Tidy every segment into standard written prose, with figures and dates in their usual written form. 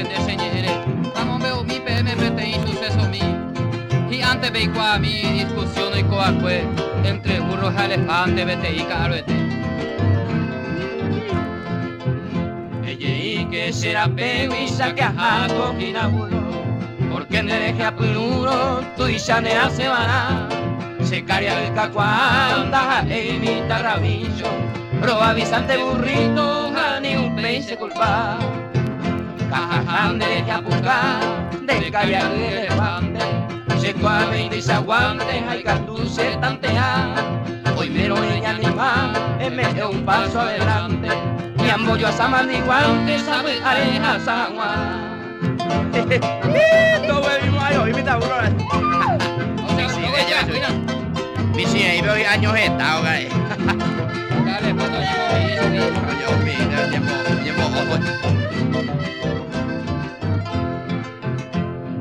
de señere. Vamos veo mi PMPT y suceso mi. Y antes veíco a mi discusión y coacue entre burros y elefantes, vete y caruete. Ella que será peguisa que a coquina burro. Porque en dereje a pluro, tu y chanea se van a. Se caria el cacuanda, evita rabillo. Roba avisante burrito, ni un pez se culpa. Cajajan dereje a buscar, de caria el elefante. Se cuave y se aguante, hay que se tantea. Hoy mero ella ni más, me dio un paso adelante. Mi ambollo a samandiguante, sabe areja San Juan. Todo vivimos ahí, hoy me está burro. Mi sí, ahí veo años estados, güey. Dale, pues, Yo mira, llevo ojo.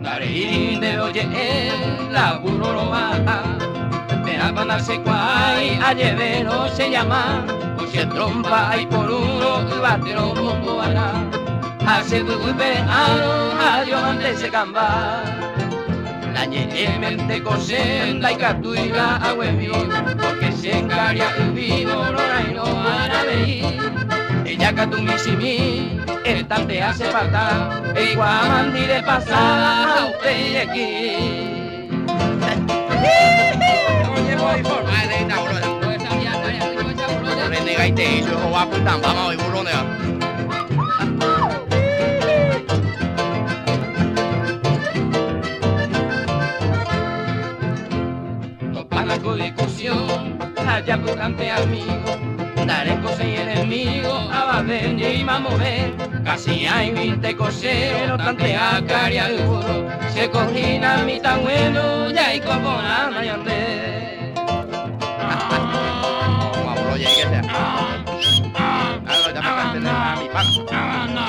Darín de oye, la burro lo baja. Verá cuando darse cuay, a llevero se llama. Por si el trompa hay por uno, el batero mundo hará. Hace muy verano, adiós antes se camba. La ñeñe mente cosenda y cartuiga a huevión, porque se encaria el vino, no van a venir. Ella catumísimi, el tante hace falta, el guamandí de pasada a usted aquí. Oye, voy por ahí, de esta burro. Renega y te hizo, hijo guapo, tan vamos hoy, burro, nega. Discusión, allá buscante amigo, daré cosas y enemigo, a baber y mamover, casi hay 20 coseros, tantea caria el burro, se cogina mi tan bueno, ya hay como la mayande. Como burro llegue, sea. Ahora ya me canté a mi pana.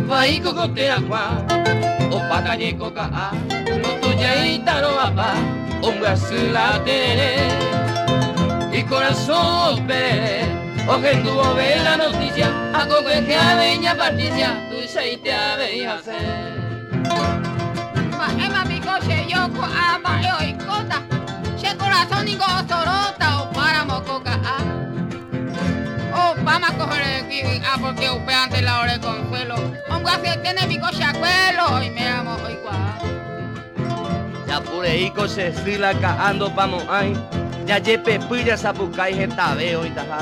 Vai cocotera qua, o pacalle coca a, lo tuya y taro apa, un gasula tere, y corazón pere, o que tuvo ver la noticia, a coque que a veña particia, tu y te a veña hacer. Emma mi coche yo co ama yo y cota, che corazón y sorota o para mococa a. Oh, vamos a coger el kiwi, porque usted antes la hora de consuelo. Hombre, si tiene mi coche acuelo, y me amo hoy cuá. Ya por ahí se fila caando vamos ahí. Ya yepe pilla sa buscai jetabeo y taja.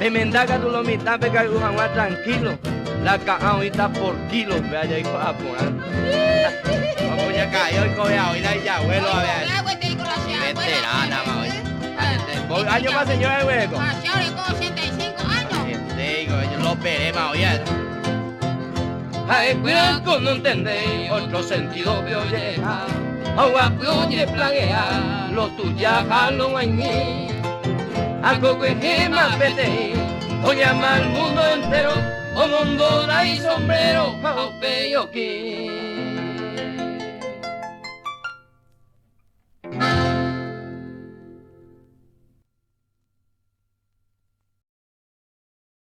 Me mendaga tu lo mitad pega un agua tranquilo. La caao y ta por kilo, vea ya hijo a poner. Vamos ya cayó y coge a oír ya abuelo a ver. Veterana, ma hoy. Voy año más señora de hueco. Ahora con 85 años. Digo, yo lo veré, ma hoy. Ay, cuidado con no entender, otro sentido veo llegar. Agua oye plaguea, lo tuya jalo en mí. A coque gema pete, o llama al mundo entero, o mondona y sombrero, a peyo aquí.